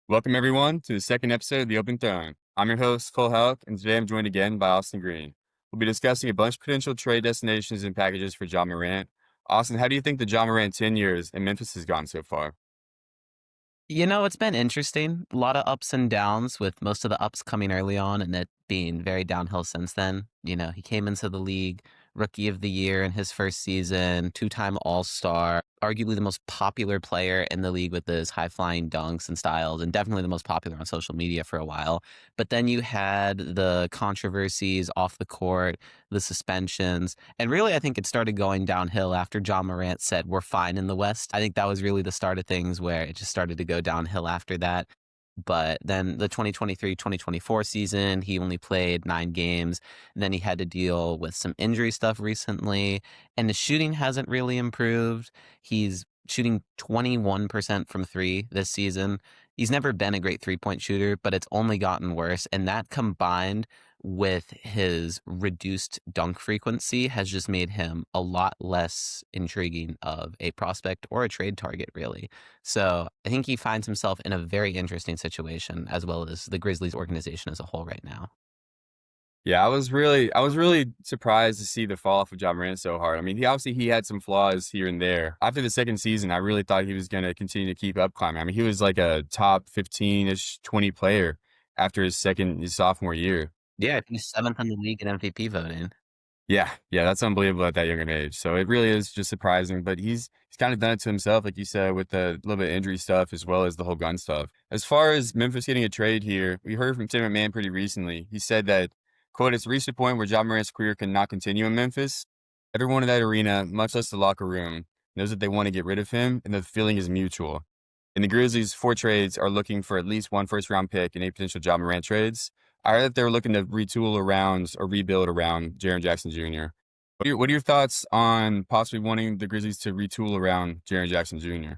Welcome, everyone, to the second episode of The Open Throne. I'm your host, Cole Houck, and today I'm joined again by Austin Greene. We'll be discussing a bunch of potential trade destinations and packages for Ja Morant. Austin, how do you think the Ja Morant 10 years in Memphis has gone so far? It's been interesting. A lot of ups and downs, with most of the ups coming early on and it being very downhill since then. He came into the league rookie of the year in his first season, two-time All-Star, arguably the most popular player in the league with his high-flying dunks and styles, and definitely the most popular on social media for a while. But then you had the controversies off the court, the suspensions, and really, I think it started going downhill after Ja Morant said, "We're fine in the West." I think that was really the start of things where it just started to go downhill after that. But then the 2023-2024 season, he only played 9 games. And then he had to deal with some injury stuff recently, and the shooting hasn't really improved. He's shooting 21% from three this season. He's never been a great three-point shooter, but it's only gotten worse. And that combined with his reduced dunk frequency has just made him a lot less intriguing of a prospect or a trade target, really. So I think he finds himself in a very interesting situation, as well as the Grizzlies organization as a whole right now. Yeah, I was really surprised to see the fall off of Ja Morant so hard. I mean, he had some flaws here and there. After the second season, I really thought he was going to continue to keep up climbing. I mean, he was like a top 15-ish, 20 player after his sophomore year. Yeah, he's seventh in the league in MVP voting. Yeah, that's unbelievable at that younger age. So it really is just surprising, but he's kind of done it to himself, like you said, with the little bit of injury stuff as well as the whole gun stuff. As far as Memphis getting a trade here, we heard from Tim McMahon pretty recently. He said that, quote, "It's reached a point where Ja Morant's career cannot continue in Memphis. Everyone in that arena, much less the locker room, knows that they want to get rid of him, and the feeling is mutual. And the Grizzlies, for trades, are looking for at least one first round pick and 8 potential Ja Morant trades. I heard that they were looking to retool around or rebuild around Jaren Jackson Jr. What are your thoughts on possibly wanting the Grizzlies to retool around Jaren Jackson Jr.?"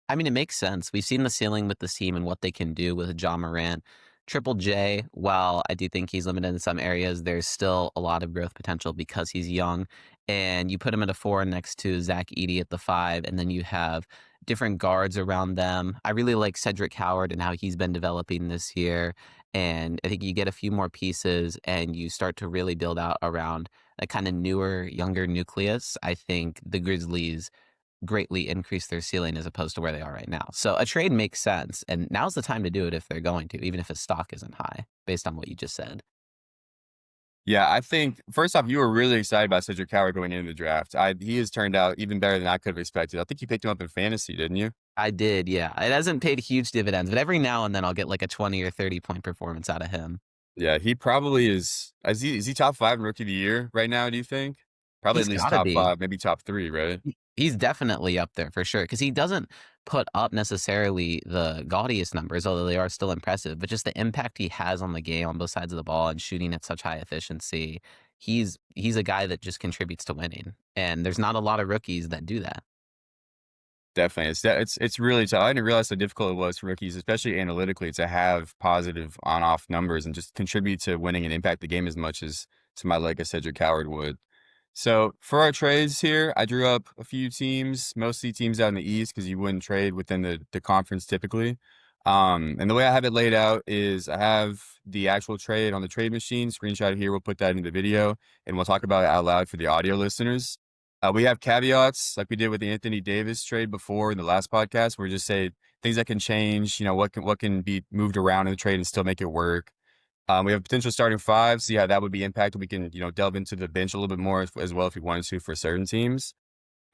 I mean, it makes sense. We've seen the ceiling with this team and what they can do with Ja Morant. Triple J, while I do think he's limited in some areas, there's still a lot of growth potential because he's young. And you put him at a four next to Zach Edey at the five, and then you have different guards around them. I really like Cedric Howard and how he's been developing this year. And I think you get a few more pieces and you start to really build out around a kind of newer, younger nucleus. I think the Grizzlies greatly increase their ceiling as opposed to where they are right now. So a trade makes sense, and now's the time to do it if they're going to, even if his stock isn't high, based on what you just said. Yeah, I think first off, you were really excited about Cedric Howard going into the draft. He has turned out even better than I could have expected. I think you picked him up in fantasy, didn't you? I did, yeah. It hasn't paid huge dividends, but every now and then I'll get like a 20 or 30 point performance out of him. Yeah, he probably is. Is he top five in rookie of the year right now? Do you think? Probably at He's least got to top be. five, maybe top three, right? He's definitely up there for sure because he doesn't put up necessarily the gaudiest numbers, although they are still impressive, but just the impact he has on the game on both sides of the ball and shooting at such high efficiency. He's a guy that just contributes to winning, and there's not a lot of rookies that do that. Definitely. It's really tough. I didn't realize how difficult it was for rookies, especially analytically, to have positive on-off numbers and just contribute to winning and impact the game as much as somebody like a Cedric Howard would. So for our trades here, I drew up a few teams, mostly teams out in the East because you wouldn't trade within the conference typically. And the way I have it laid out is I have the actual trade on the trade machine, screenshot here. We'll put that in the video and we'll talk about it out loud for the audio listeners. We have caveats like we did with the Anthony Davis trade before in the last podcast, where we just say things that can change, what can be moved around in the trade and still make it work. We have potential starting five. So yeah, that would be impacted. We can, delve into the bench a little bit more as well if we wanted to for certain teams.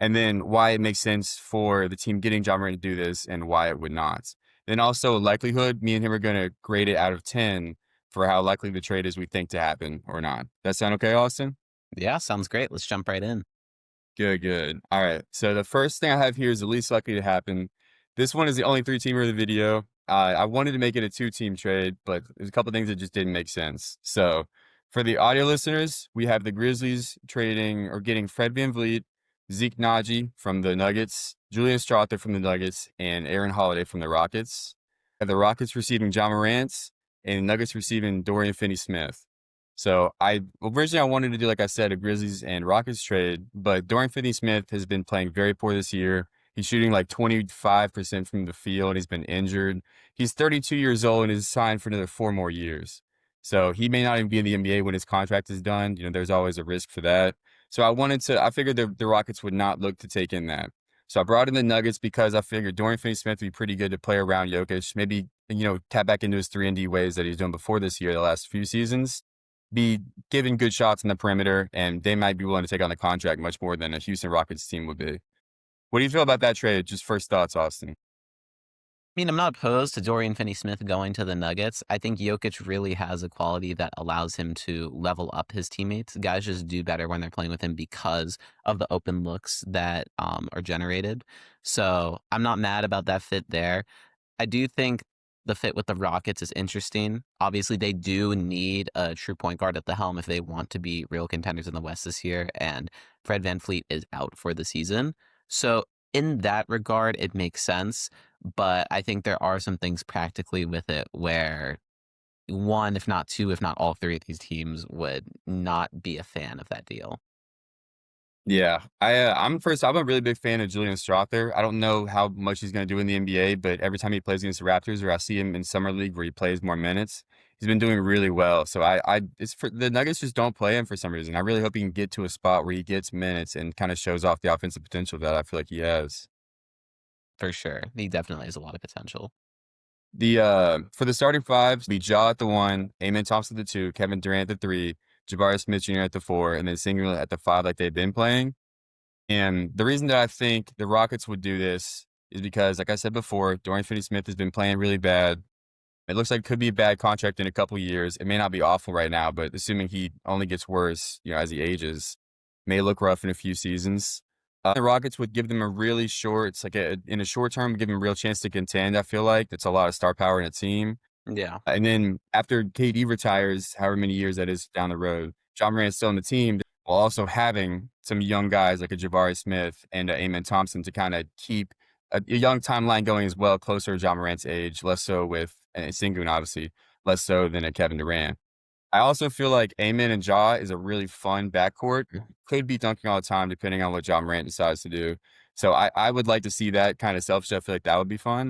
And then why it makes sense for the team getting John Morant to do this and why it would not. Then also likelihood, me and him are going to grade it out of 10 for how likely the trade is we think to happen or not. That sound okay, Austin? Yeah, sounds great. Let's jump right in. Good, good. All right. So the first thing I have here is the least likely to happen. This one is the only three-teamer of the video. I wanted to make it a two-team trade, but there's a couple things that just didn't make sense. So for the audio listeners, we have the Grizzlies trading or getting Fred VanVleet, Zeke Naji from the Nuggets, Julian Strawther from the Nuggets, and Aaron Holiday from the Rockets. And the Rockets receiving Ja Morant, and Nuggets receiving Dorian Finney-Smith. So originally I wanted to do, like I said, a Grizzlies and Rockets trade, but Dorian Finney-Smith has been playing very poor this year. He's shooting like 25% from the field. He's been injured. He's 32 years old and is signed for another 4 more years. So he may not even be in the NBA when his contract is done. There's always a risk for that. So I figured the Rockets would not look to take in that. So I brought in the Nuggets because I figured Dorian Finney-Smith would be pretty good to play around Jokic. Maybe, tap back into his 3 and D ways that he's done before this year, the last few seasons. Be giving good shots in the perimeter, and they might be willing to take on the contract much more than a Houston Rockets team would be. What do you feel about that trade? Just first thoughts, Austin. I mean, I'm not opposed to Dorian Finney-Smith going to the Nuggets. I think Jokic really has a quality that allows him to level up his teammates. Guys just do better when they're playing with him because of the open looks that are generated. So I'm not mad about that fit there. I do think the fit with the Rockets is interesting. Obviously, they do need a true point guard at the helm if they want to be real contenders in the West this year, and Fred VanVleet is out for the season. So, in that regard, it makes sense. But I think there are some things practically with it where one, if not two, if not all three of these teams would not be a fan of that deal. Yeah, I'm a really big fan of Julian Strawther. I don't know how much he's going to do in the NBA, but every time he plays against the Raptors, or I see him in summer league where he plays more minutes, he's been doing really well. So it's for the Nuggets just don't play him for some reason. I really hope he can get to a spot where he gets minutes and kind of shows off the offensive potential that I feel like he has. For sure. He definitely has a lot of potential. The For the starting fives, be Ja at the one, Amen Thompson at the two, Kevin Durant at the three, Jabari Smith Jr. at the four, and then Singular at the five, like they've been playing. And the reason that I think the Rockets would do this is because, like I said before, Dorian Finney-Smith has been playing really bad. It looks like it could be a bad contract in a couple years. It may not be awful right now, but assuming he only gets worse, as he ages, may look rough in a few seasons. The Rockets would give them a really short, it's like in a short term, give them a real chance to contend. I feel like that's a lot of star power in a team. Yeah. And then after KD retires, however many years that is down the road, Ja Morant's still on the team while also having some young guys like a Jabari Smith and a Amen Thompson to kind of keep a young timeline going as well, closer to Ja Morant's age, less so with and Sengun, obviously, less so than a Kevin Durant. I also feel like Amen and Ja is a really fun backcourt. Could be dunking all the time, depending on what Ja Morant decides to do. So I would like to see that kind of selfish. I feel like that would be fun.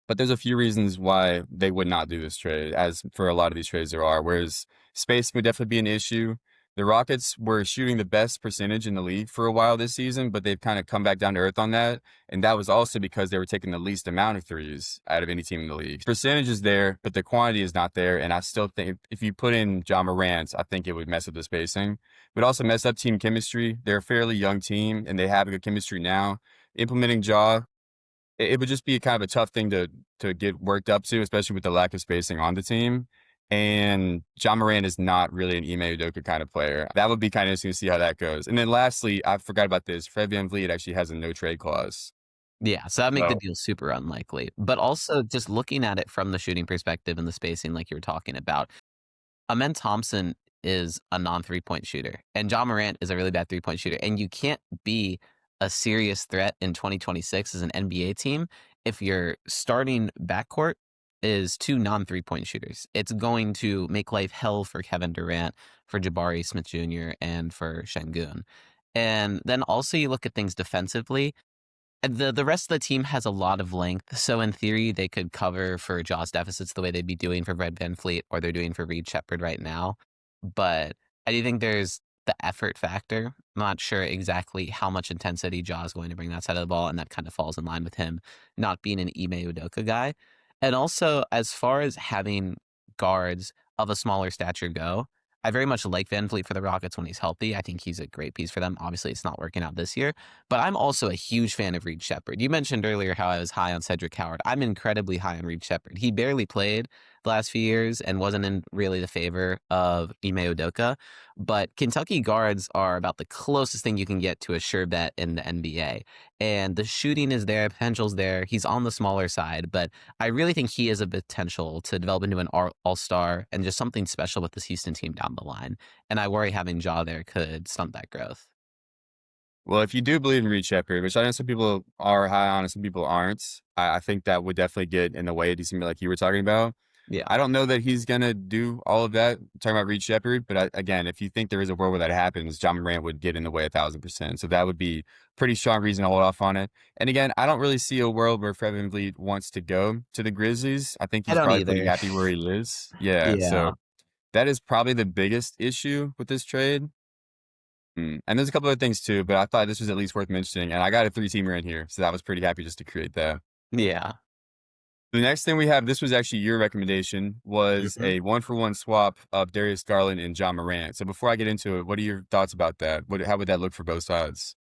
But there's a few reasons why they would not do this trade, as for a lot of these trades there are. Whereas space would definitely be an issue. The Rockets were shooting the best percentage in the league for a while this season, but they've kind of come back down to earth on that. And that was also because they were taking the least amount of threes out of any team in the league. Percentage is there, but the quantity is not there. And I still think if you put in Ja Morant, I think it would mess up the spacing. It would also mess up team chemistry. They're a fairly young team, and they have a good chemistry now. Implementing Ja, it would just be kind of a tough thing to get worked up to, especially with the lack of spacing on the team. And John Moran is not really an Ime Udoka kind of player. That would be kind of interesting to see how that goes. And then lastly, I forgot about this. Fred VanVleet actually has a no trade clause. Yeah, so that make the So deal super unlikely. But also just looking at it from the shooting perspective and the spacing like you were talking about, Amen Thompson is a non three-point shooter, and Ja Morant is a really bad three-point shooter, and you can't be a serious threat in 2026 as an NBA team if your starting backcourt is 2 non three-point shooters. It's going to make life hell for Kevin Durant, for Jabari Smith Jr., and for Şengün. And then also you look at things defensively. The rest of the team has a lot of length, so in theory, they could cover for Jaws deficits the way they'd be doing for Red Van Fleet or they're doing for Reed Shepherd right now. But I do think there's the effort factor. I'm not sure exactly how much intensity Jaws is going to bring that side of the ball, and that kind of falls in line with him not being an Ime Udoka guy. And also, as far as having guards of a smaller stature go, I very much like Van Fleet for the Rockets when he's healthy. I think he's a great piece for them. Obviously, it's not working out this year. But I'm also a huge fan of Reed Shepherd. You mentioned earlier how I was high on Cedric Howard. I'm incredibly high on Reed Shepherd. He barely played the last few years and wasn't in really the favor of Ime Udoka. But Kentucky guards are about the closest thing you can get to a sure bet in the NBA. And the shooting is there, potential's there. He's on the smaller side, but I really think he has a potential to develop into an all-star and just something special with this Houston team down the line. And I worry having Ja there could stunt that growth. well, if you do believe in Reed Shepherd, which I know some people are high on and some people aren't, I think that would definitely get in the way of something like you were talking about. Yeah. I don't know that he's gonna do all of that. Talking about Reed Shepherd, but again, if you think there is a world where that happens, John Morant would get in the way 1,000%. So that would be pretty strong reason to hold off on it. And again, I don't really see a world where Fred VanVleet wants to go to the Grizzlies. I think I he's don't probably pretty either. happy where he is. Yeah, Yeah. so that is probably the biggest issue with this trade. And there's a couple other things too, but I thought this was at least worth mentioning. And I got a three-teamer in here, so I was pretty happy just to create that. Yeah. The next thing we have, this was actually your recommendation, was Mhm. a one-for-one swap of Darius Garland and Ja Morant. So before I get into it, what are your thoughts about that? How would that look for both sides?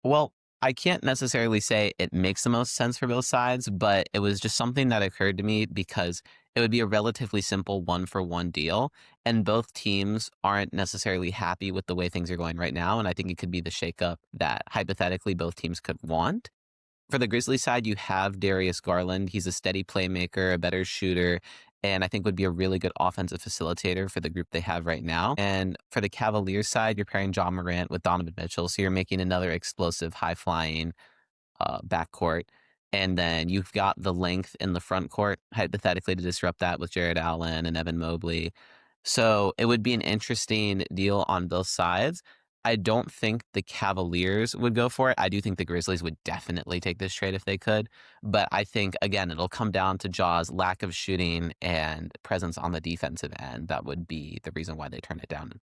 Well, I can't necessarily say it makes the most sense for both sides, but it was just something that occurred to me because it would be a relatively simple one for one deal. And both teams aren't necessarily happy with the way things are going right now. And I think it could be the shakeup that hypothetically both teams could want. For the Grizzlies side, you have Darius Garland. He's a steady playmaker, a better shooter, and I think would be a really good offensive facilitator for the group they have right now. And for the Cavaliers side, you're pairing John Morant with Donovan Mitchell, so you're making another explosive, high flying backcourt. And then you've got the length in the front court, hypothetically, to disrupt that with Jared Allen and Evan Mobley. So it would be an interesting deal on both sides. I don't think the Cavaliers would go for it. I do think the Grizzlies would definitely take this trade if they could. But I think, again, it'll come down to Jaw's lack of shooting and presence on the defensive end. That would be the reason why they turn it down.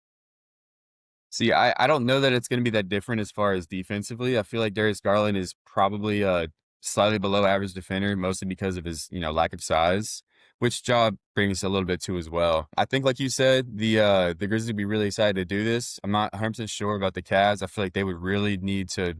See, I don't know that it's going to be that different as far as defensively. I feel like Darius Garland is probably a slightly below average defender, mostly because of his, lack of size, which Ja brings a little bit to as well. I think, like you said, the Grizzlies would be really excited to do this. I'm not 100% sure about the Cavs. I feel like they would really need to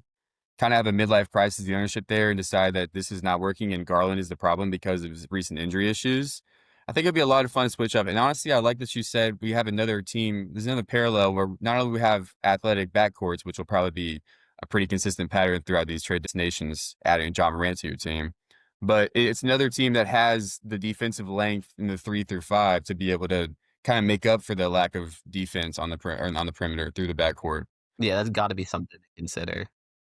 kind of have a midlife crisis, the ownership there, and decide that this is not working and Garland is the problem because of his recent injury issues. I think it'd be a lot of fun to switch up. And honestly, I like that you said we have another team. There's another parallel where not only we have athletic backcourts, which will probably be a pretty consistent pattern throughout these trade destinations, adding John Morant to your team, but it's another team that has the defensive length in the 3 through 5 to be able to kind of make up for the lack of defense on on the perimeter through the backcourt. Yeah, that's got to be something to consider.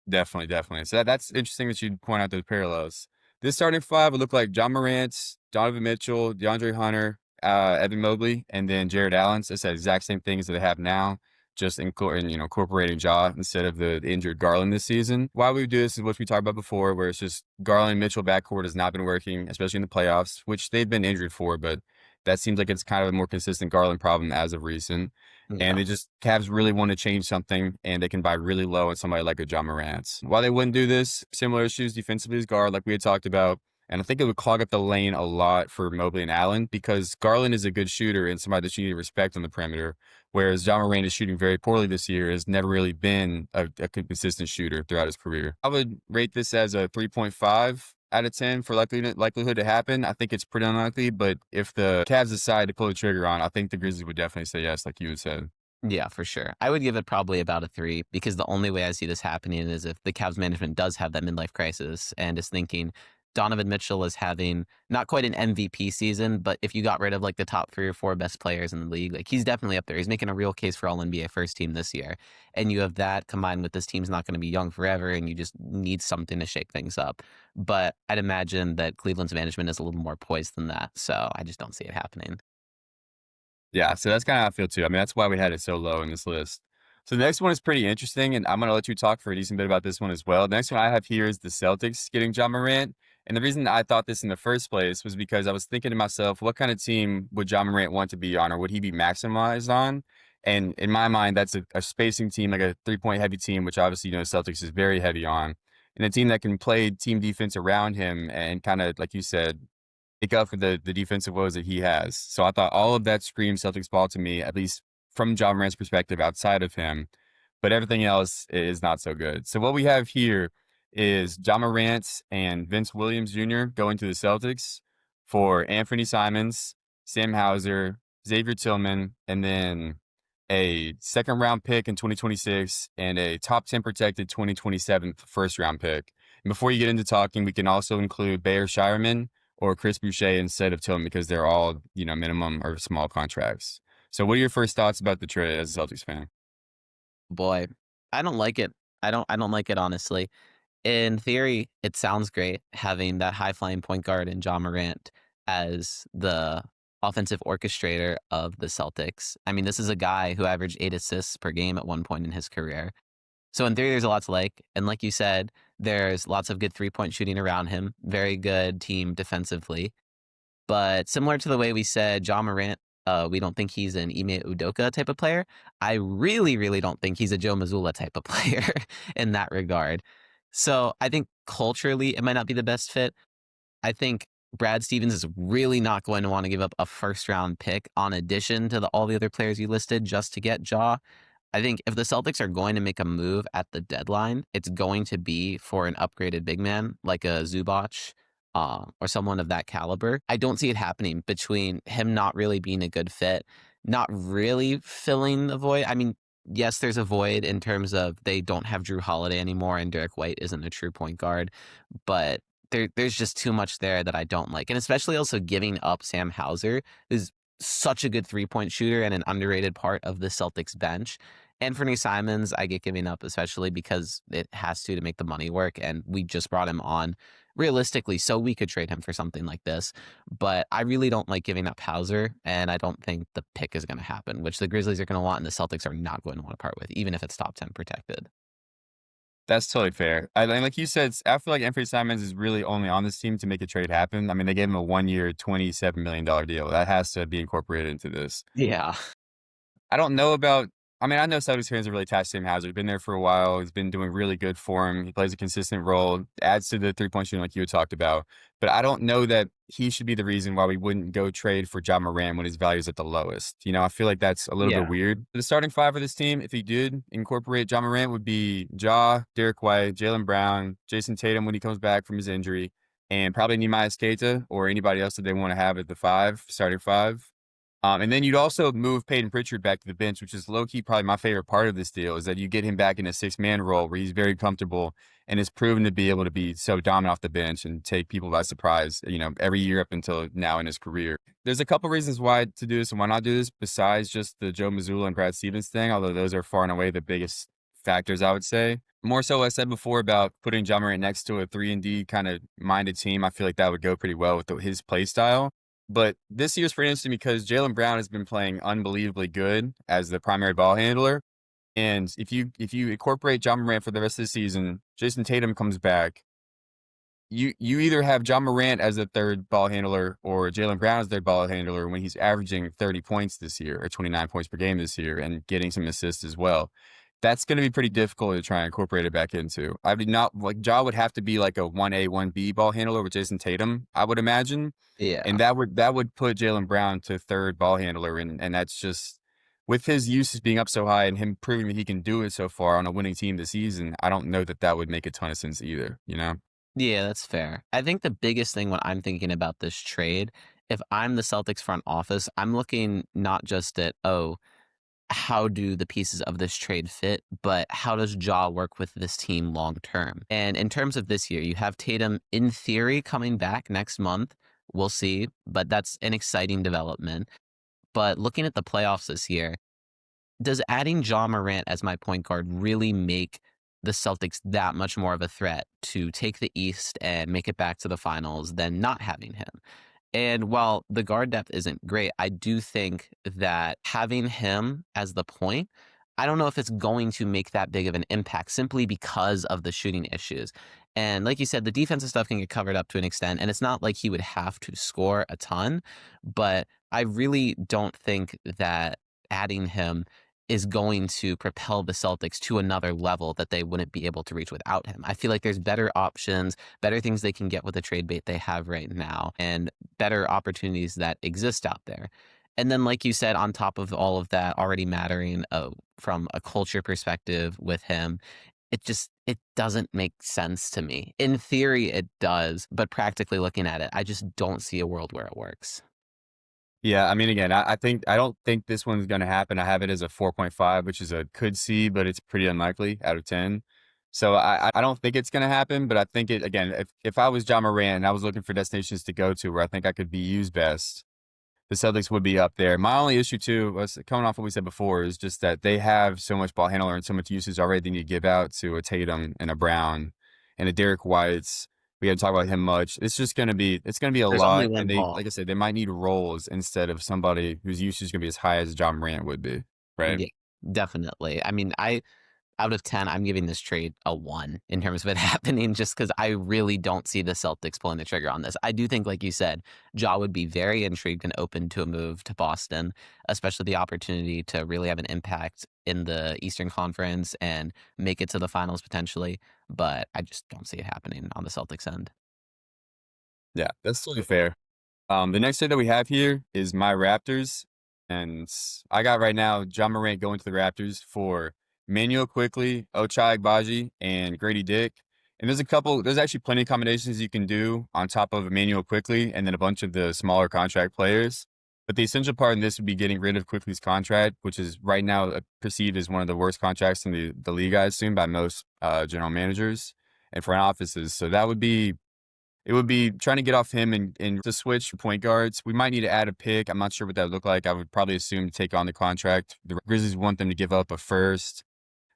Definitely, definitely. So that's interesting that you point out those parallels. This starting five would look like John Morant, Donovan Mitchell, DeAndre Hunter, Evan Mobley, and then Jared Allen. So it's the exact same things that they have now, just incorporating Ja instead of the injured Garland this season. Why we do this is what we talked about before, where it's just Garland Mitchell backcourt has not been working, especially in the playoffs, which they've been injured for, but that seems like it's kind of a more consistent Garland problem as of recent. And Yeah. they just Cavs really want to change something, and they can buy really low on somebody like a John Morant. While they wouldn't do this, similar issues defensively as guard, like we had talked about. And I think it would clog up the lane a lot for Mobley and Allen because Garland is a good shooter and somebody that you need to respect on the perimeter. Whereas John Morant is shooting very poorly this year, has never really been a consistent shooter throughout his career. I would rate this as a 3.5 out of 10 for likelihood to happen. I think it's pretty unlikely, but if the Cavs decide to pull the trigger on, I think the Grizzlies would definitely say yes, like you had said. Yeah, for sure. I would give it probably about a 3 because the only way I see this happening is if the Cavs management does have that midlife crisis and is thinking Donovan Mitchell is having not quite an MVP season, but if you got rid of like the top 3 or 4 best players in the league, like he's definitely up there. He's making a real case for all NBA first team this year. And you have that combined with this team's not going to be young forever and you just need something to shake things up. But I'd imagine that Cleveland's management is a little more poised than that. So I just don't see it happening. Yeah, so that's kinda how I feel too. I mean, that's why we had it so low in this list. So the next one is pretty interesting, and I'm gonna let you talk for a decent bit about this one as well. The next one I have here is the Celtics getting Ja Morant, and the reason I thought this in the first place was because I was thinking to myself, what kind of team would Ja Morant want to be on, or would he be maximized on? And in my mind, that's a spacing team, like a three-point heavy team, which obviously, Celtics is very heavy on, and a team that can play team defense around him and kinda, like you said, make up for the defensive woes that he has. So I thought all of that screams Celtics ball to me, at least from John Morant's perspective outside of him. But everything else is not so good. So what we have here is John Morant and Vince Williams Jr. going to the Celtics for Anthony Simons, Sam Hauser, Xavier Tillman, and then a second round pick in 2026 and a top 10 protected 2027 first round pick. And before you get into talking, we can also include Bayer Shireman or Chris Boucher instead of Tillman because they're all, minimum or small contracts. So what are your first thoughts about the trade as a Celtics fan? Boy, I don't like it. I don't like it honestly. In theory, it sounds great having that high flying point guard in John Morant as the offensive orchestrator of the Celtics. I mean, this is a guy who averaged 8 assists per game at one point in his career. So in theory, there's a lot to like. And like you said, there's lots of good 3-point shooting around him. Very good team defensively. But similar to the way we said Ja Morant, we don't think he's an Ime Udoka type of player. I really, really don't think he's a Joe Mazzulla type of player in that regard. So I think culturally, it might not be the best fit. I think Brad Stevens is really not going to want to give up a first round pick on addition to all the other players you listed just to get Ja. I think if the Celtics are going to make a move at the deadline, it's going to be for an upgraded big man like a Zubac or someone of that caliber. I don't see it happening between him not really being a good fit, not really filling the void. I mean, yes, there's a void in terms of they don't have Drew Holiday anymore and Derek White isn't a true point guard, but there's just too much there that I don't like. And especially also giving up Sam Hauser, who's such a good 3-point shooter and an underrated part of the Celtics bench. Anthony Simons, I get giving up, especially because it has to make the money work. And we just brought him on realistically so we could trade him for something like this. But I really don't like giving up Hauser, and I don't think the pick is going to happen, which the Grizzlies are going to want and the Celtics are not going to want to part with, even if it's top 10 protected. That's totally fair. And like you said, I feel like Anthony Simons is really only on this team to make a trade happen. I mean, they gave him a 1 year, $27 million deal. That has to be incorporated into this. Yeah. I don't know about. I mean, I know Celtics fans are really attached to Sam Hauser. He's been there for a while. He's been doing really good for him. He plays a consistent role, adds to the 3-point shooting like you had talked about. But I don't know that he should be the reason why we wouldn't go trade for Ja Morant when his value is at the lowest. I feel like that's a little bit Yeah. weird. The starting five for this team, if he did incorporate Ja Morant, would be Ja, Derek White, Jaylen Brown, Jason Tatum when he comes back from his injury, and probably Nehemiah Skata or anybody else that they want to have at the starting five. And then you'd also move Peyton Pritchard back to the bench, which is low key probably my favorite part of this deal is that you get him back in a 6-man role where he's very comfortable and is proven to be able to be so dominant off the bench and take people by surprise, every year up until now in his career. There's a couple reasons why to do this and why not do this besides just the Joe Mazzulla and Brad Stevens thing, although those are far and away the biggest factors, I would say. More so, I said before about putting Ja Morant next to a 3-and-D kind of minded team. I feel like that would go pretty well with his play style. But this year's pretty interesting because Jaylen Brown has been playing unbelievably good as the primary ball handler. And if you incorporate Ja Morant for the rest of the season, Jason Tatum comes back. You either have Ja Morant as the third ball handler or Jaylen Brown as their ball handler when he's averaging 30 points this year or 29 points per game this year and getting some assists as well. That's going to be pretty difficult to try and incorporate it back into. I would not like Ja would have to be like a 1A, 1B ball handler with Jason Tatum, I would imagine. And Yeah. that would put Jaylen Brown to third ball handler. And that's just with his uses being up so high and him proving that he can do it so far on a winning team this season, I don't know that that would make a ton of sense either. Yeah, that's fair. I think the biggest thing when I'm thinking about this trade, if I'm the Celtics front office, I'm looking not just at, oh, how do the pieces of this trade fit, but how does Ja work with this team long term? And in terms of this year, you have Tatum in theory coming back next month. We'll see, but that's an exciting development. But looking at the playoffs this year, does adding Ja Morant as my point guard really make the Celtics that much more of a threat to take the East and make it back to the finals than not having him? And while the guard depth isn't great, I do think that having him as the point, I don't know if it's going to make that big of an impact simply because of the shooting issues. And like you said, the defensive stuff can get covered up to an extent. And it's not like he would have to score a ton, but I really don't think that adding him is going to propel the Celtics to another level that they wouldn't be able to reach without him. I feel like there's better options, better things they can get with the trade bait they have right now, and better opportunities that exist out there. And then, like you said, on top of all of that already mattering from a culture perspective with him, it doesn't make sense to me. In theory, it does, but practically looking at it, I just don't see a world where it works. Yeah, I mean, again, I don't think this one's going to happen. I have it as a 4.5, which is a could see, but it's pretty unlikely out of 10. So I don't think it's going to happen, but I think it again. If I was John Moran and I was looking for destinations to go to where I think I could be used best, the Celtics would be up there. My only issue too was coming off what we said before is just that they have so much ball handler and so much usage already they need to give out to a Tatum and a Brown and a Derek White's. we got to talk about him much. It's gonna be a There's only lot, and one they like ball. I said, they might need roles instead of somebody whose usage is gonna be as high as John Morant would be, right? Yeah, definitely. I mean, I out of 10, I'm giving this trade a 1 in terms of it happening just because I really don't see the Celtics pulling the trigger on this. I do think, like you said, Ja would be very intrigued and open to a move to Boston, especially the opportunity to really have an impact in the Eastern Conference and make it to the finals potentially, but I just don't see it happening on the Celtics end. Yeah, that's totally fair. The next trade that we have here is my Raptors, and I got right now John Morant going to the Raptors for Manuel Quickly, Ochai Agbaji, and Grady Dick. And there's actually plenty of combinations you can do on top of Emmanuel Quickly and then a bunch of the smaller contract players. But the essential part in this would be getting rid of Quickly's contract, which is right now perceived as one of the worst contracts in the league, I assume, by most general managers and front offices. So it would be trying to get off him and to switch point guards. We might need to add a pick. I'm not sure what that would look like. I would probably assume to take on the contract. The Grizzlies want them to give up a first,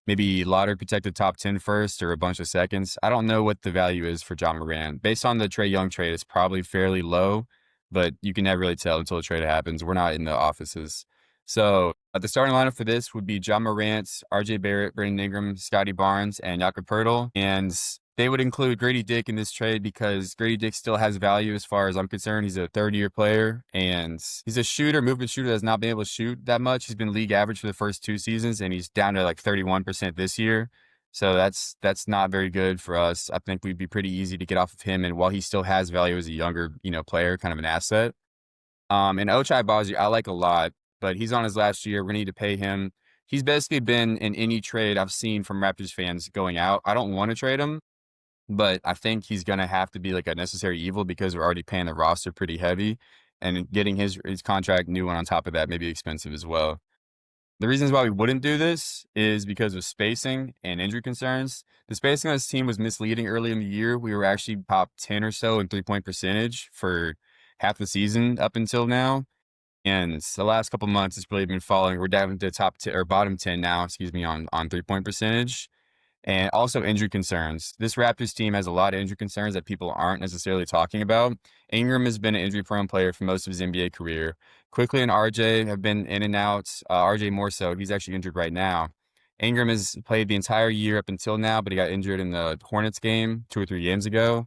maybe lottery protected top 10 first or a bunch of seconds. I don't know what the value is for John Moran. Based on the Trae Young trade, it's probably fairly low, but you can never really tell until the trade happens. We're not in the offices. So the starting lineup for this would be John Morant, RJ Barrett, Brandon Ingram, Scotty Barnes, and Jakob Poeltl. And they would include Grady Dick in this trade because Grady Dick still has value as far as I'm concerned. He's a third-year player, and he's a shooter, movement shooter that's not been able to shoot that much. He's been league average for the first 2 seasons, and he's down to like 31% this year. So that's not very good for us. I think we'd be pretty easy to get off of him. And while he still has value as a younger, player, kind of an asset. And Ochai Agbaji, I like a lot, but he's on his last year. We need to pay him. He's basically been in any trade I've seen from Raptors fans going out. I don't want to trade him, but I think he's gonna have to be like a necessary evil because we're already paying the roster pretty heavy, and getting his contract new one on top of that may be expensive as well. The reasons why we wouldn't do this is because of spacing and injury concerns. The spacing on this team was misleading early in the year. We were actually top 10 or so in 3-point percentage for half the season up until now. And the last couple months, it's really been falling. We're down to top 10 or bottom 10 now, excuse me, on 3-point percentage. And also injury concerns. This Raptors team has a lot of injury concerns that people aren't necessarily talking about. Ingram has been an injury-prone player for most of his NBA career. Quickly and RJ have been in and out. RJ more so. He's actually injured right now. Ingram has played the entire year up until now, but he got injured in the Hornets game 2 or 3 games ago.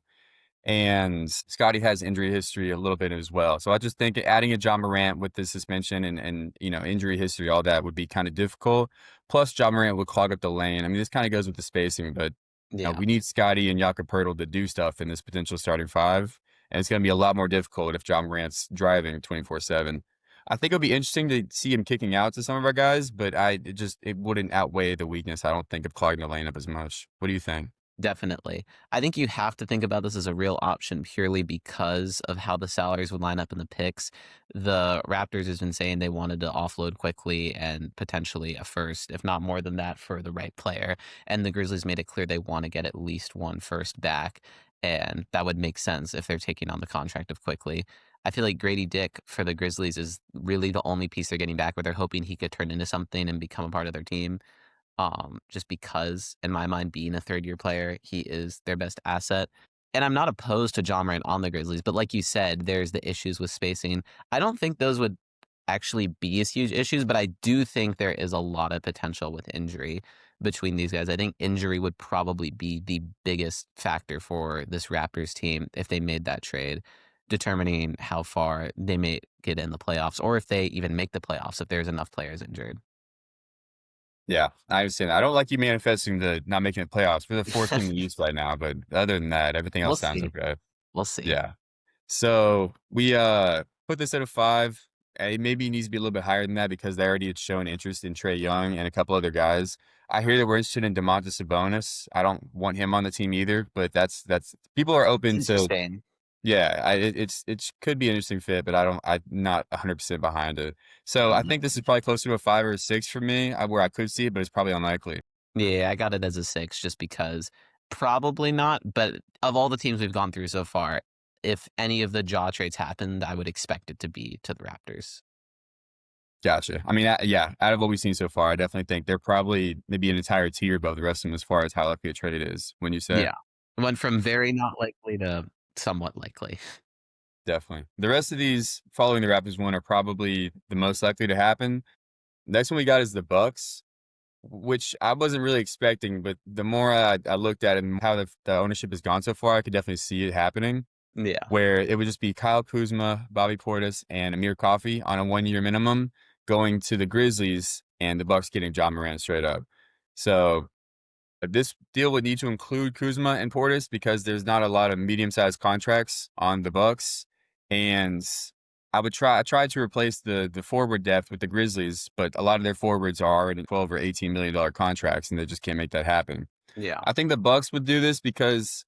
And Scotty has injury history a little bit as well. So I just think adding a John Morant with the suspension and injury history, all that would be kind of difficult. Plus, John Morant would clog up the lane. I mean, this kind of goes with the spacing, but Yeah. we need Scotty and Jakob Poeltl to do stuff in this potential starting five. And it's going to be a lot more difficult if John Morant's driving 24/7. I think it'll be interesting to see him kicking out to some of our guys, but it wouldn't outweigh the weakness, I don't think, of clogging the lane up as much. What do you think? Definitely. I think you have to think about this as a real option purely because of how the salaries would line up in the picks. The Raptors has been saying they wanted to offload quickly and potentially a first, if not more than that, for the right player. And the Grizzlies made it clear they want to get at least one first back. And that would make sense if they're taking on the contract of quickly. I feel like Grady Dick for the Grizzlies is really the only piece they're getting back where they're hoping he could turn into something and become a part of their team. Just because, in my mind, being a third year player, he is their best asset. And I'm not opposed to John Morant on the Grizzlies, but like you said, there's the issues with spacing. I don't think those would actually be as huge issues, but I do think there is a lot of potential with injury between these guys. I think injury would probably be the biggest factor for this Raptors team if they made that trade, determining how far they may get in the playoffs or if they even make the playoffs if there's enough players injured. Yeah, I understand that. I don't like you manifesting the not making the playoffs. We're the fourth team in the East right now, but other than that, everything We'll else sounds see. okay. We'll see. Yeah. So we put this at a 5. It maybe needs to be a little bit higher than that because they already had shown interest in Trae Young and a couple other guys. I hear that we're interested in DeMontis Sabonis. I don't want him on the team either, but that's people are It's open to. interesting. Yeah, it could be an interesting fit, but I'm not 100% behind it. So I Mhm. think this is probably closer to a 5 or a 6 for me, where I could see it, but it's probably unlikely. Yeah, I got it as a 6 just because probably not, but of all the teams we've gone through so far, if any of the jaw trades happened, I would expect it to be to the Raptors. Gotcha. I mean, yeah, out of what we've seen so far, I definitely think they're probably maybe an entire tier above the rest of them as far as how likely a trade it is, when you say? Yeah. Went from very not likely to somewhat likely. Definitely. The rest of these following the Raptors one are probably the most likely to happen. Next one we got is the Bucks, which I wasn't really expecting, but the more I looked at it and how the ownership has gone so far, I could definitely see it happening. Yeah. Where it would just be Kyle Kuzma, Bobby Portis, and Amir Coffey on a 1 year minimum going to the Grizzlies, and the Bucks getting Ja Morant straight up. So this deal would need to include Kuzma and Portis because there's not a lot of medium-sized contracts on the Bucks, and I tried to replace the forward depth with the Grizzlies, but a lot of their forwards are already 12 or $18 million contracts, and they just can't make that happen. Yeah. I think the Bucks would do this because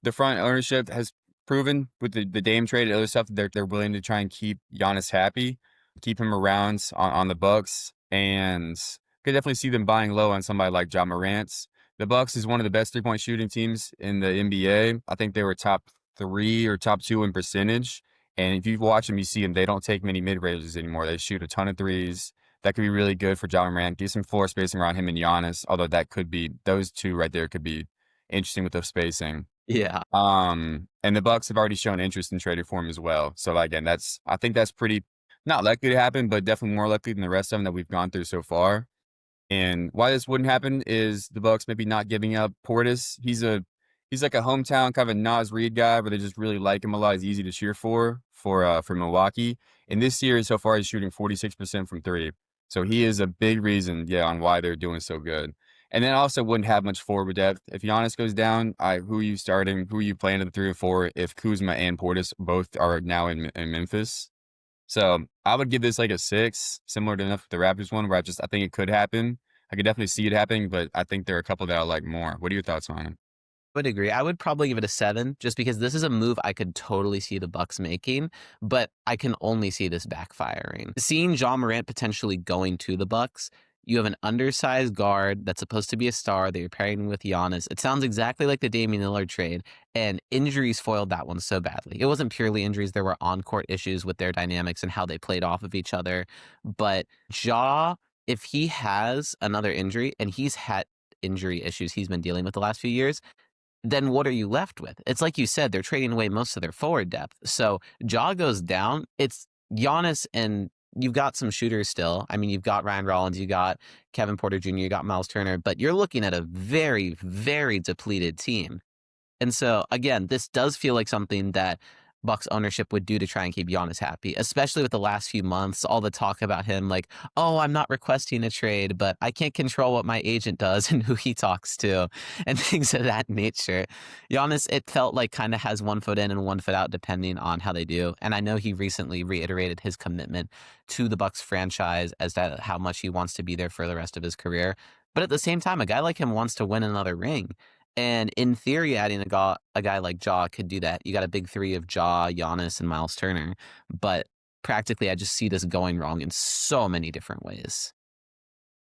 the front ownership has proven with the Dame trade and other stuff that they're willing to try and keep Giannis happy, keep him around on the Bucks, and could definitely see them buying low on somebody like Ja Morant. The Bucks is one of the best 3-point shooting teams in the NBA. I think they were top three or top two in percentage. And if you watch them, you see them. They don't take many mid ranges anymore. They shoot a ton of threes. That could be really good for Ja Morant. Get some floor spacing around him and Giannis. Although that could be those two right there could be interesting with the spacing. Yeah. And the Bucks have already shown interest in trading for him as well. So again, I think that's pretty not likely to happen, but definitely more likely than the rest of them that we've gone through so far. And why this wouldn't happen is the Bucks maybe not giving up Portis. He's like a hometown kind of a Nas Reed guy, where they just really like him a lot. He's easy to cheer for Milwaukee. And this year so far he's shooting 46% from three. So he is a big reason, yeah, on why they're doing so good. And then also wouldn't have much forward depth. If Giannis goes down, who are you starting? Who are you playing in the 3 or 4 if Kuzma and Portis both are now in Memphis? So I would give this like a 6, similar to enough the Raptors one, where I think it could happen. I could definitely see it happening, but I think there are a couple that I like more. What are your thoughts on it? Would agree. I would probably give it a 7 just because this is a move I could totally see the Bucks making, but I can only see this backfiring. Seeing Ja Morant potentially going to the Bucks, you have an undersized guard that's supposed to be a star that you're pairing with Giannis. It sounds exactly like the Damian Lillard trade, and injuries foiled that one so badly. It wasn't purely injuries, there were on-court issues with their dynamics and how they played off of each other. But Ja, if he has another injury, and he's had injury issues he's been dealing with the last few years, then what are you left with? It's like you said, they're trading away most of their forward depth. So Ja goes down. It's Giannis, and you've got some shooters still. I mean, you've got Ryan Rollins, you got Kevin Porter Jr., you got Miles Turner, but you're looking at a very, very depleted team. And so again, this does feel like something that Bucks ownership would do to try and keep Giannis happy, especially with the last few months, all the talk about him like, oh, I'm not requesting a trade, but I can't control what my agent does and who he talks to and things of that nature. Giannis, it felt like kind of has one foot in and one foot out depending on how they do. And I know he recently reiterated his commitment to the Bucks franchise as to how much he wants to be there for the rest of his career. But at the same time, a guy like him wants to win another ring. And in theory, adding a guy like Ja could do that. You got a big three of Ja, Giannis, and Miles Turner. But practically, I just see this going wrong in so many different ways.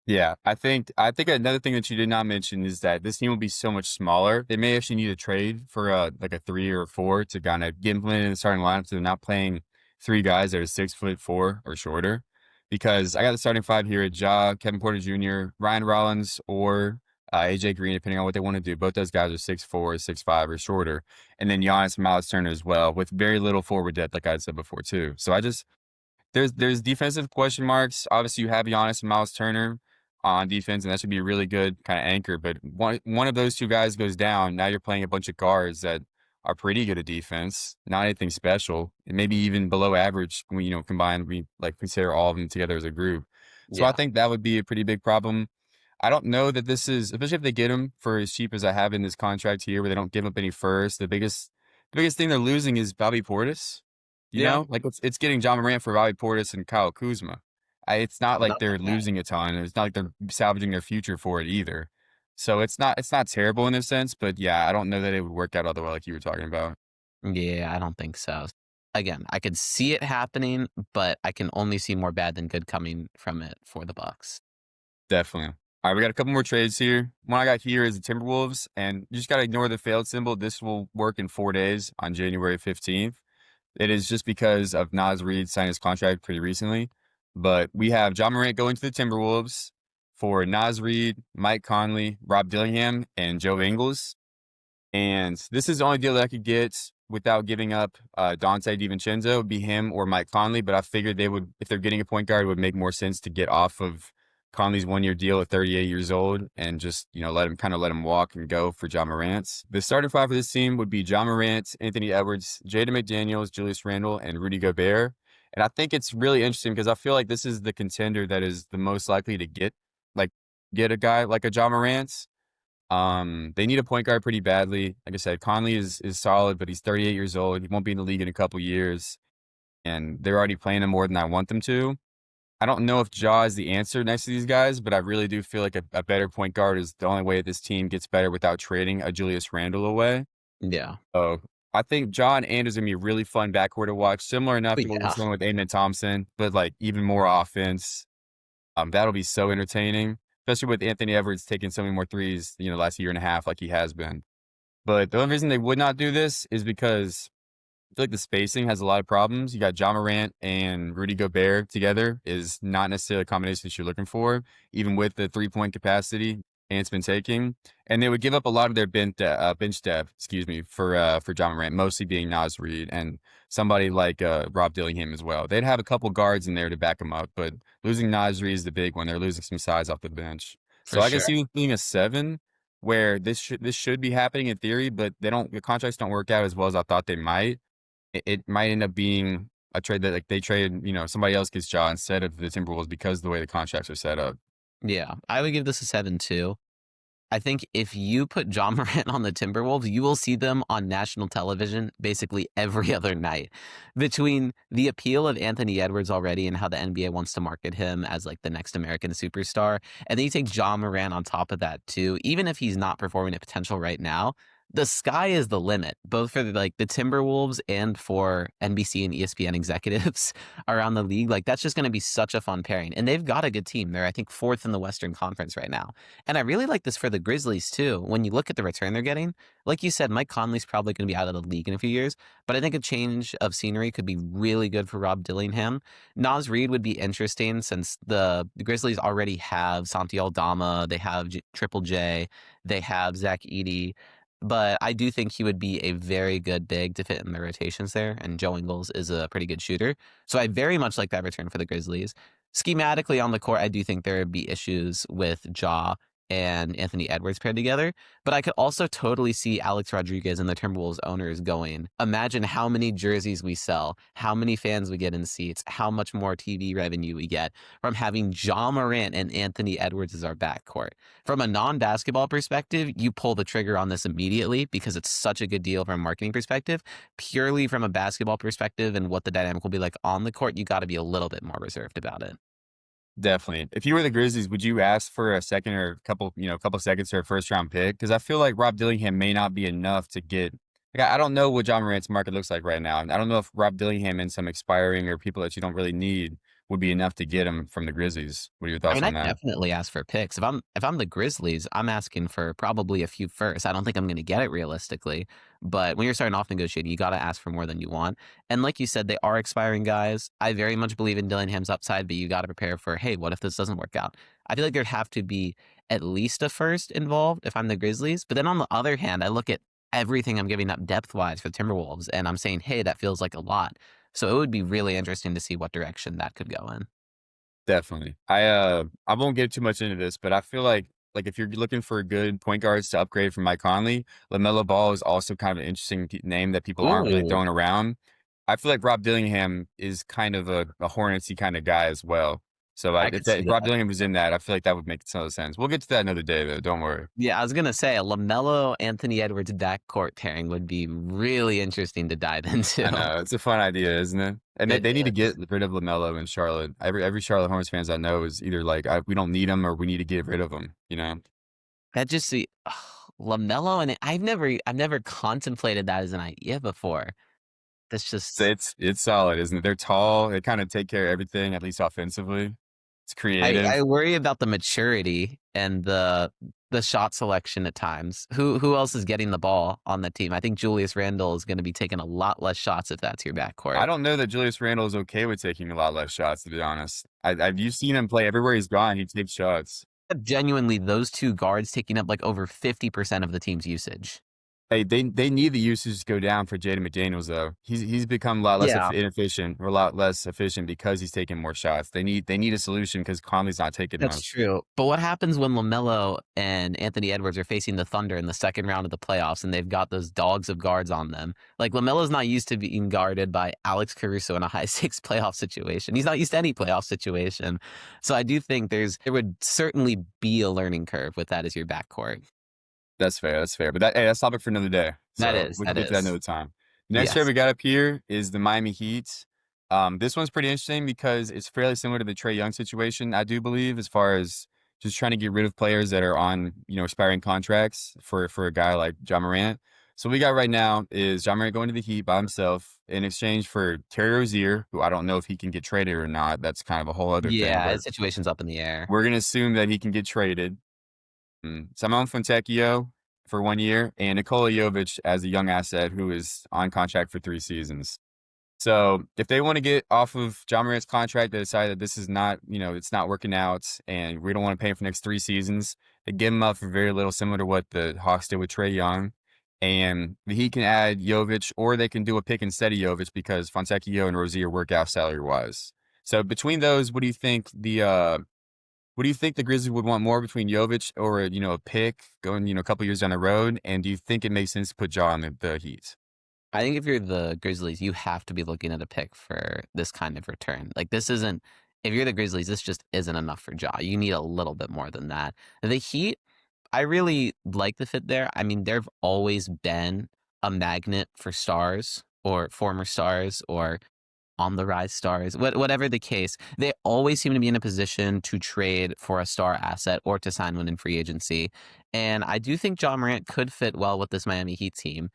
Yeah, I think another thing that you did not mention is that this team will be so much smaller. They may actually need a trade for like a 3 or 4 to kind of get implemented in the starting lineup, so they're not playing three guys that are 6'4" or shorter. Because I got the starting five here at Ja, Kevin Porter Jr., Ryan Rollins, or AJ Green, depending on what they want to do. Both those guys are 6'4", 6'5", or shorter, and then Giannis and Miles Turner as well, with very little forward depth, like I said before too. So there's defensive question marks. Obviously, you have Giannis and Miles Turner on defense, and that should be a really good kind of anchor. But one of those two guys goes down. Now you're playing a bunch of guards that are pretty good at defense, not anything special, and maybe even below average when combined. We like consider all of them together as a group. So I Yeah. think that would be a pretty big problem. I don't know that this is, especially if they get him for as cheap as I have in this contract here, where they don't give up any first. The biggest thing they're losing is Bobby Portis. Yeah. Like it's getting John Morant for Bobby Portis and Kyle Kuzma. It's not Well, like not they're that bad. losing a ton. It's not like they're salvaging their future for it either. So it's not terrible in this sense, but yeah, I don't know that it would work out otherwise like you were talking about. Yeah, I don't think so. Again, I could see it happening, but I can only see more bad than good coming from it for the Bucks. Definitely. All right, we got a couple more trades here. One I got here is the Timberwolves, and you just got to ignore the failed symbol. This will work in 4 days on January 15th. It is just because of Nas Reed signing his contract pretty recently. But we have John Morant going to the Timberwolves for Nas Reed, Mike Conley, Rob Dillingham, and Joe Ingles. And this is the only deal that I could get without giving up Dante DiVincenzo, would be him or Mike Conley. But I figured they would, if they're getting a point guard, it would make more sense to get off of Conley's 1 year deal at 38 years old and just, let him walk and go for Ja Morant. The starting five for this team would be Ja Morant, Anthony Edwards, Jaden McDaniels, Julius Randle, and Rudy Gobert. And I think it's really interesting because I feel like this is the contender that is the most likely to like, get a guy like a Ja Morant. They need a point guard pretty badly. Like I said, Conley is solid, but he's 38 years old. He won't be in the league in a couple years, and they're already playing him more than I want them to. I don't know if Ja is the answer next to these guys, but I really do feel like a better point guard is the only way this team gets better without trading a Julius Randle away. Yeah. So I think Ja and Ant is gonna be a really fun backcourt to watch, similar enough to what we're Yeah. seeing with Amen Thompson, but like even more offense. That'll be so entertaining, especially with Anthony Edwards taking so many more threes, last year and a half like he has been. But the only reason they would not do this is because I feel like the spacing has a lot of problems. You got Ja Morant and Rudy Gobert together is not necessarily a combination that you're looking for, even with the 3-point capacity Ant's been taking. And they would give up a lot of their bench depth, excuse me, for Ja Morant, mostly being Naz Reid and somebody like Rob Dillingham as well. They'd have a couple guards in there to back them up, but losing Naz Reid is the big one. They're losing some size off the bench. For So I can sure. see it being a 7 where this should be happening in theory, but the contracts don't work out as well as I thought they might. It might end up being a trade that like they trade, somebody else gets Ja instead of the Timberwolves because of the way the contracts are set up. Yeah. I would give this a 7 too. I think if you put John Morant on the Timberwolves, you will see them on national television basically every other night. Between the appeal of Anthony Edwards already and how the NBA wants to market him as like the next American superstar, and then you take John Morant on top of that too, even if he's not performing at potential right now, the sky is the limit, both for the Timberwolves and for NBC and ESPN executives around the league. Like that's just going to be such a fun pairing, and they've got a good team. They're I think fourth in the Western Conference right now. And I really like this for the Grizzlies too. When you look at the return they're getting, like you said, Mike Conley's probably going to be out of the league in a few years, but I think a change of scenery could be really good for Rob Dillingham. Naz Reid would be interesting since the Grizzlies already have Santi Aldama, they have Triple J, they have Zach Edey. But I do think he would be a very good big to fit in the rotations there, and Joe Ingles is a pretty good shooter. So I very much like that return for the Grizzlies. Schematically on the court, I do think there would be issues with Ja and Anthony Edwards paired together. But I could also totally see Alex Rodriguez and the Timberwolves owners going, imagine how many jerseys we sell, how many fans we get in seats, how much more TV revenue we get from having Ja Morant and Anthony Edwards as our backcourt. From a non-basketball perspective, you pull the trigger on this immediately because it's such a good deal from a marketing perspective. Purely from a basketball perspective and what the dynamic will be like on the court, you got to be a little bit more reserved about it. Definitely. If you were the Grizzlies, would you ask for a second or a couple seconds for a first round pick? Because I feel like Rob Dillingham may not be enough to get. Like, I don't know what John Morant's market looks like right now. I don't know if Rob Dillingham and some expiring or people that you don't really need would be enough to get him from the Grizzlies. What are your I thoughts mean, on I that? definitely ask for picks. If I'm the Grizzlies, I'm asking for probably a few first. I don't think I'm going to get it realistically, but when you're starting off negotiating, you got to ask for more than you want. And like you said, they are expiring guys. I very much believe in Dillingham's upside, but you got to prepare for, hey, what if this doesn't work out? I feel like there'd have to be at least a first involved if I'm the Grizzlies. But then on the other hand, I look at everything I'm giving up depth wise for Timberwolves, and I'm saying, hey, that feels like a lot. So it would be really interesting to see what direction that could go in. Definitely. I won't get too much into this, but I feel like if you're looking for good point guards to upgrade from Mike Conley, LaMelo Ball is also kind of an interesting name that people aren't really Ooh, throwing around. I feel like Rob Dillingham is kind of a Hornetsy kind of guy as well. So I if could see Rob that. Dillingham was in that, I feel like that would make a ton of sense. We'll get to that another day, though. Don't worry. Yeah, I was gonna say a LaMelo Anthony Edwards backcourt pairing would be really interesting to dive I into. know it's a fun idea, isn't it? And they, It they need to get is. rid of LaMelo in Charlotte. Every Charlotte Hornets fans I know is either like we don't need him or we need to get rid of him. That just see LaMelo and I've never contemplated that as an idea before. That's So just it's solid, isn't it? They're tall. They kind of take care of everything, at least offensively. It's I creative. worry about the maturity and the shot selection at times. Who else is getting the ball on the team? I think Julius Randle is going to be taking a lot less shots if that's your backcourt. I don't know that Julius Randle is okay with taking a lot less shots, to be honest. You've seen him play everywhere he's gone. He takes shots. Genuinely, those two guards taking up like over 50% of the team's usage. Hey, they need the usage to go down for Jaden McDaniels though. He's become a lot less Yeah. inefficient, or a lot less efficient because he's taking more shots. They need a solution because Conley's not taking That's those. true. But what happens when LaMelo and Anthony Edwards are facing the Thunder in the second round of the playoffs and they've got those dogs of guards on them? Like LaMelo's not used to being guarded by Alex Caruso in a high stakes playoff situation. He's not used to any playoff situation. So I do think there would certainly be a learning curve with that as your backcourt. That's fair. That's fair. But that's topic for another day. That So is, we can that get to that is. another time. The next trade Yes. we got up here is the Miami Heat. This one's pretty interesting because it's fairly similar to the Trae Young situation, I do believe, as far as just trying to get rid of players that are on, expiring contracts for a guy like Ja Morant. So what we got right now is Ja Morant going to the Heat by himself in exchange for Terry Rozier, who I don't know if he can get traded or not. That's kind of a whole other thing, Yeah, but his situation's up in the air. we're gonna assume that he can get traded. Simone Fontecchio for 1 year, and Nikola Jovic as a young asset who is on contract for 3 seasons. So if they want to get off of John Morant's contract, they decide that this is not, it's not working out, and we don't want to pay him for the next 3 seasons. They give him up for very little, similar to what the Hawks did with Trae Young. And he can add Jovic, or they can do a pick instead of Jovic because Fontecchio and Rozier work out salary wise. So between those, what do you think the Grizzlies would want more between Jovic or a pick going a couple years down the road? And do you think it makes sense to put Ja on the Heat? I think if you're the Grizzlies, you have to be looking at a pick for this kind of return. Like this isn't if you're the Grizzlies, this just isn't enough for Ja. You need a little bit more than that. The Heat, I really like the fit there. I mean, there've always been a magnet for stars or former stars or on the rise stars, whatever the case. They always seem to be in a position to trade for a star asset or to sign one in free agency. And I do think John Morant could fit well with this Miami Heat team.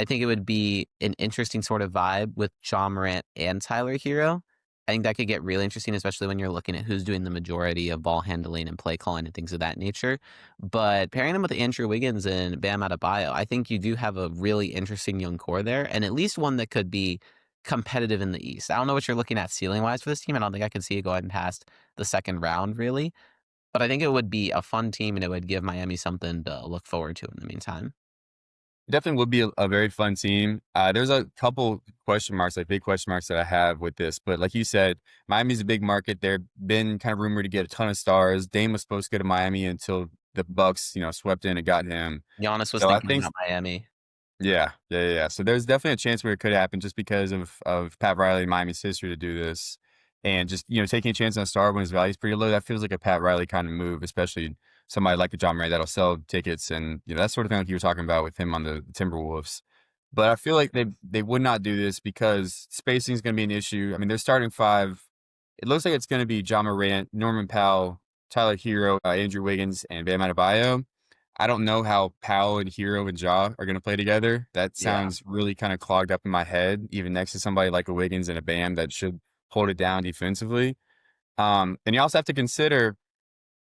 I think it would be an interesting sort of vibe with Ja Morant and Tyler Hero. I think that could get really interesting, especially when you're looking at who's doing the majority of ball handling and play calling and things of that nature. But pairing him with Andrew Wiggins and Bam Adebayo, I think you do have a really interesting young core there, and at least one that could be competitive in the East. I don't know what you're looking at ceiling wise for this team. I don't think I can see it going past the second round, really. But I think it would be a fun team, and it would give Miami something to look forward to in the meantime. It definitely would be a very fun team. There's a couple question marks, like big question marks that I have with this. But like you said, Miami's a big market. They've been kind of rumored to get a ton of stars. Dame was supposed to go to Miami until the Bucks, swept in and got him. Giannis was So I thinking think about Miami. Yeah, yeah, yeah, yeah. So there's definitely a chance where it could happen just because of Pat Riley and Miami's history to do this, and just taking a chance on a star when his value's pretty low. That feels like a Pat Riley kind of move, especially somebody like a John Murray that'll sell tickets and that sort of thing like you were talking about with him on the Timberwolves. But I feel like they would not do this because spacing is going to be an issue. I mean, their starting five. It looks like it's going to be John Morant, Norman Powell, Tyler Hero, Andrew Wiggins, and Bam Adebayo. I don't know how Powell and Hero and Ja are going to play together. That Yeah. sounds really kind of clogged up in my head, even next to somebody like a Wiggins and a Bam that should hold it down defensively. And you also have to consider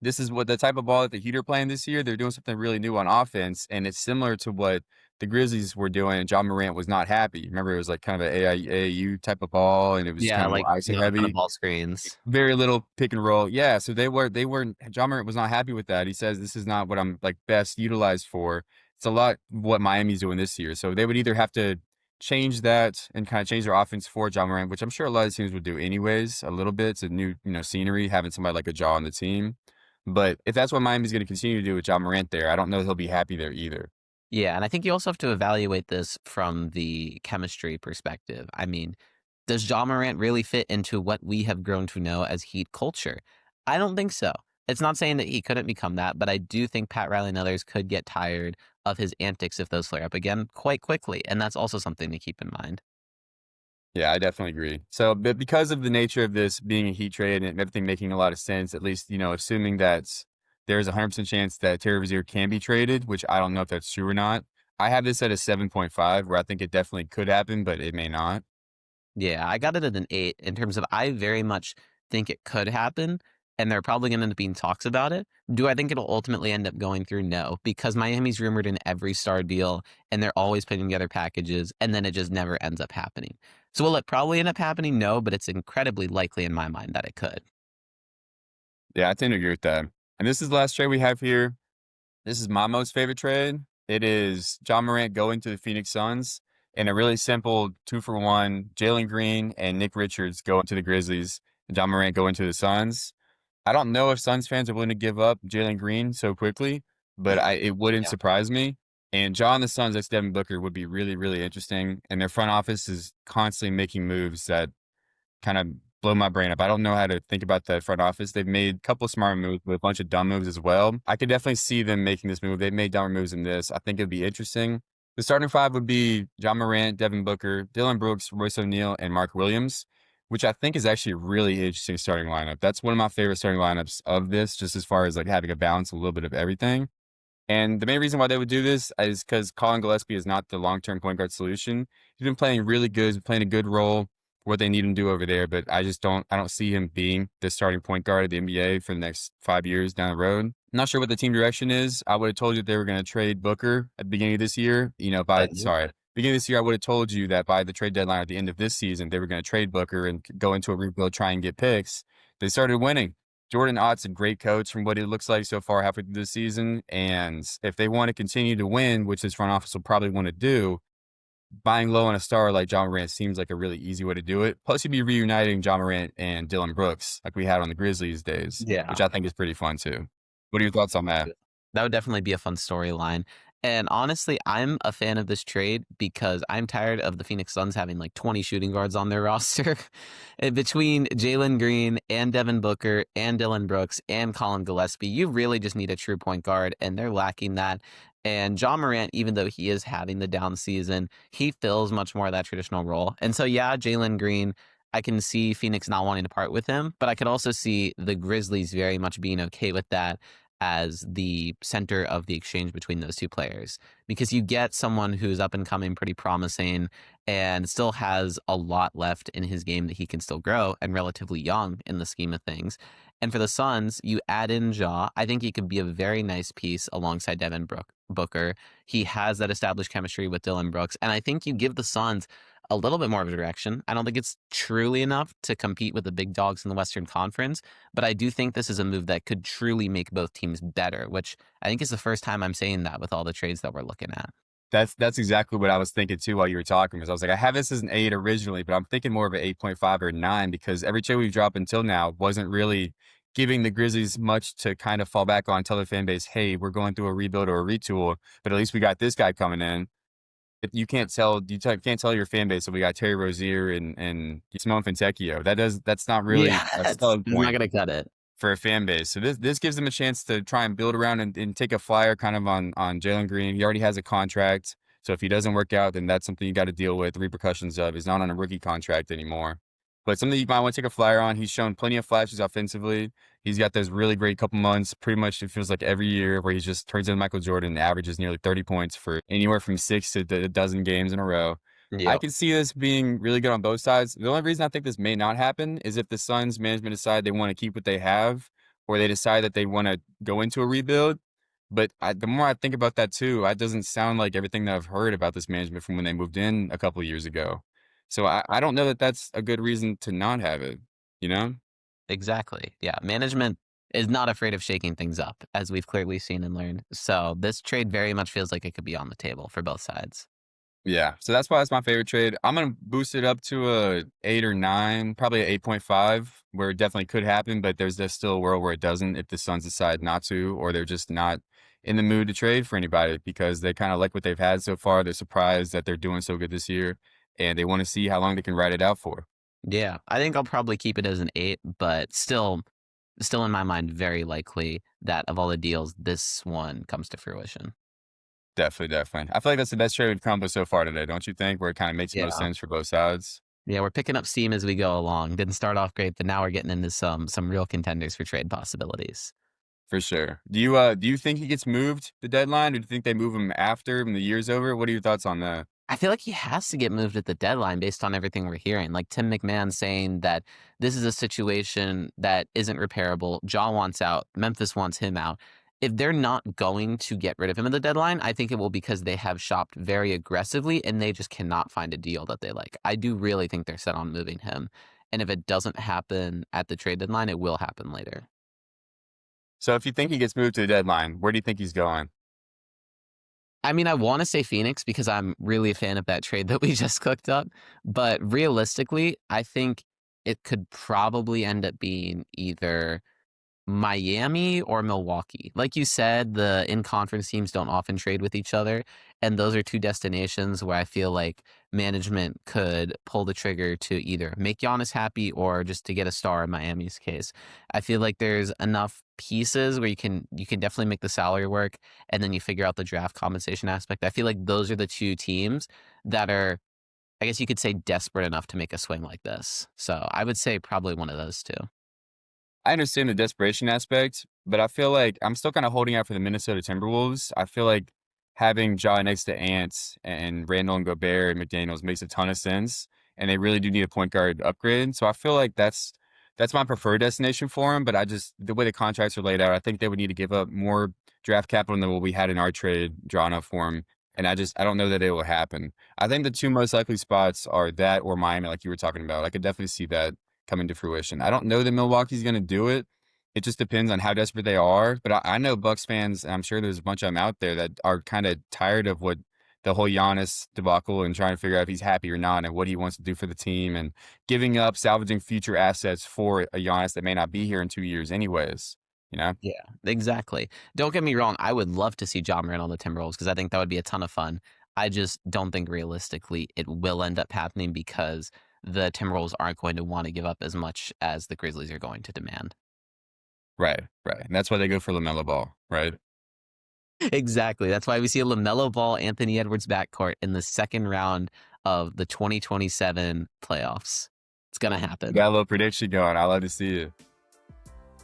this is what the type of ball that the Heat are playing this year. They're doing something really new on offense, and it's similar to what the Grizzlies were doing. And John Morant was not happy. Remember, it was like kind of an AAU type of ball, and it was Yeah, kind of like, more ISO a ton of heavy. ball screens. Very little pick and roll. Yeah, so they weren't John Morant was not happy with that. He says this is not what I'm like best utilized for. It's a lot what Miami's doing this year. So they would either have to change that and kind of change their offense for John Morant, which I'm sure a lot of teams would do anyways, a little bit. It's a new, scenery, having somebody like a Jaw on the team. But if that's what Miami's going to continue to do with John Morant there, I don't know if he'll be happy there either. Yeah, and I think you also have to evaluate this from the chemistry perspective. I mean, does Ja Morant really fit into what we have grown to know as Heat culture? I don't think so. It's not saying that he couldn't become that, but I do think Pat Riley and others could get tired of his antics if those flare up again quite quickly, and that's also something to keep in mind. Yeah, I definitely agree. So, but because of the nature of this being a heat trade and everything making a lot of sense, at least, assuming that there's a 100% chance that Terry Rozier can be traded, which I don't know if that's true or not. I have this at a 7.5 where I think it definitely could happen, but it may not. Yeah, I got it at an 8 in terms of I very much think it could happen, and there are probably gonna end up being talks about it. Do I think it'll ultimately end up going through? No, because Miami's rumored in every star deal, and they're always putting together packages, and then it just never ends up happening. So will it probably end up happening? No, but it's incredibly likely in my mind that it could. Yeah, I tend to agree with that. And this is the last trade we have here. This is my most favorite trade. It is Ja Morant going to the Phoenix Suns, and a really simple 2-for-1. Jalen Green and Nick Richards going to the Grizzlies, and Ja Morant going to the Suns. I don't know if Suns fans are willing to give up Jalen Green so quickly, but it wouldn't Yeah. surprise me. And Ja and the Suns ex Devin Booker would be really, really interesting. And their front office is constantly making moves that kind of blow my brain up. I don't know how to think about the front office. They've made a couple smart moves, but a bunch of dumb moves as well. I could definitely see them making this move. They've made dumber moves in this. I think it'd be interesting. The starting five would be John Morant, Devin Booker, Dylan Brooks, Royce O'Neal, and Mark Williams, which I think is actually a really interesting starting lineup. That's one of my favorite starting lineups of this, just as far as like having a balance, a little bit of everything. And the main reason why they would do this is because Colin Gillespie is not the long-term point guard solution. He's been playing really good. He's been playing a good role for what they need him to do over there, but I don't see him being the starting point guard of the NBA for the next 5 years down the road. I'm not sure what the team direction is. I would have told you they were going to trade Booker at the beginning of this year. Beginning of this year, I would have told you that by the trade deadline at the end of this season, they were going to trade Booker and go into a rebuild, try and get picks. They started winning. Jordan Ott's a great coach from what it looks like so far halfway through the season. And if they want to continue to win, which this front office will probably want to do, buying low on a star like John Morant seems like a really easy way to do it. Plus, you'd be reuniting John Morant and Dylan Brooks like we had on the Grizzlies days, which Yeah. I think is pretty fun too. What are your thoughts on that? That would definitely be a fun storyline. And honestly, I'm a fan of this trade because I'm tired of the Phoenix Suns having like 20 shooting guards on their roster. And between Jalen Green and Devin Booker and Dylan Brooks and Colin Gillespie, you really just need a true point guard, and they're lacking that. And John Morant, even though he is having the down season, he fills much more of that traditional role. And so, yeah, Jalen Green, I can see Phoenix not wanting to part with him, but I could also see the Grizzlies very much being okay with that as the center of the exchange between those two players, because you get someone who's up and coming, pretty promising, and still has a lot left in his game that he can still grow, and relatively young in the scheme of things. And for the Suns, you add in Ja. I think he could be a very nice piece alongside Booker. He has that established chemistry with Dylan Brooks, and I think you give the Suns a little bit more of a direction. I don't think it's truly enough to compete with the big dogs in the Western Conference, but I do think this is a move that could truly make both teams better, which I think is the first time I'm saying that with all the trades that we're looking at. That's exactly what I was thinking too while you were talking. Because I was like, I have this as an 8 originally, but I'm thinking more of an 8.5 or 9 because every trade we've dropped until now wasn't really giving the Grizzlies much to kind of fall back on, tell their fan base, hey, we're going through a rebuild or a retool, but at least we got this guy coming in. If you can't tell your fan base that we got Terry Rozier and Simone Fontecchio. That's not really Yeah, a it's selling not point going to cut it. for a fan base. So this gives them a chance to try and build around and take a flyer kind of on Jalen Green. He already has a contract. So if he doesn't work out, then that's something you got to deal with. The repercussions of he's not on a rookie contract anymore. But something you might want to take a flyer on. He's shown plenty of flashes offensively. He's got those really great couple months, pretty much it feels like every year where he just turns into Michael Jordan and averages nearly 30 points for anywhere from 6 to a dozen games in a row. I Yep. can see this being really good on both sides. The only reason I think this may not happen is if the Suns management decide they want to keep what they have, or they decide that they want to go into a rebuild. But the more I think about that too, it doesn't sound like everything that I've heard about this management from when they moved in a couple of years ago. So I don't know that that's a good reason to not have it, you know? Exactly. Yeah. Management is not afraid of shaking things up, as we've clearly seen and learned. So this trade very much feels like it could be on the table for both sides. Yeah, so that's why it's my favorite trade. I'm gonna boost it up to a 8 or 9, probably a 8.5, where it definitely could happen, but there's still a world where it doesn't if the Suns decide not to, or they're just not in the mood to trade for anybody because they kind of like what they've had so far. They're surprised that they're doing so good this year, and they want to see how long they can ride it out for. Yeah. I think I'll probably keep it as an 8, but still in my mind, very likely that of all the deals, this one comes to fruition. Definitely, definitely. I feel like that's the best trade we've come with so far today, don't you think? Where it kind of makes the most Yeah. sense for both sides. Yeah, we're picking up steam as we go along. Didn't start off great, but now we're getting into some real contenders for trade possibilities. For sure. Do you think he gets moved the deadline, or do you think they move him after when the year's over? What are your thoughts on that? I feel like he has to get moved at the deadline based on everything we're hearing. Like Tim McMahon saying that this is a situation that isn't repairable. Ja wants out. Memphis wants him out. If they're not going to get rid of him at the deadline, I think it will because they have shopped very aggressively and they just cannot find a deal that they like. I do really think they're set on moving him. And if it doesn't happen at the trade deadline, it will happen later. So if you think he gets moved to the deadline, where do you think he's going? I mean, I want to say Phoenix because I'm really a fan of that trade that we just cooked up. But realistically, I think it could probably end up being either Miami or Milwaukee. Like you said, the in-conference teams don't often trade with each other, and those are two destinations where I feel like management could pull the trigger to either make Giannis happy or just to get a star in Miami's case. I feel like there's enough pieces where you can definitely make the salary work, and then you figure out the draft compensation aspect. I feel like those are the two teams that are, I guess you could say, desperate enough to make a swing like this. So I would say probably one of those two. I understand the desperation aspect, but I feel like I'm still kind of holding out for the Minnesota Timberwolves. I feel like having Ja next to Ant and Randall and Gobert and McDaniels makes a ton of sense, and they really do need a point guard upgrade. So I feel like that's my preferred destination for him. But I just the way the contracts are laid out, I think they would need to give up more draft capital than what we had in our trade drawn up for him. And I don't know that it will happen. I think the two most likely spots are that or Miami, like you were talking about. I could definitely see that coming to fruition. I don't know that Milwaukee's going to do it. It just depends on how desperate they are. But I know Bucks fans, and I'm sure there's a bunch of them out there that are kind of tired of what the whole Giannis debacle and trying to figure out if he's happy or not and what he wants to do for the team and giving up, salvaging future assets for a Giannis that may not be here in 2 years anyways. You know? Yeah, exactly. Don't get me wrong. I would love to see Ja Morant on the Timberwolves because I think that would be a ton of fun. I just don't think realistically it will end up happening because the Timberwolves aren't going to want to give up as much as the Grizzlies are going to demand. Right, right. And that's why they go for LaMelo Ball, right? Exactly. That's why we see a LaMelo Ball, Anthony Edwards backcourt in the second round of the 2027 playoffs. It's going to You happen. got a little prediction going. I love to see it.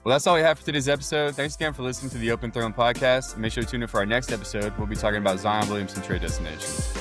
Well, that's all we have for today's episode. Thanks again for listening to the Open Throne podcast. Make sure to tune in for our next episode. We'll be talking about Zion Williamson trade destinations.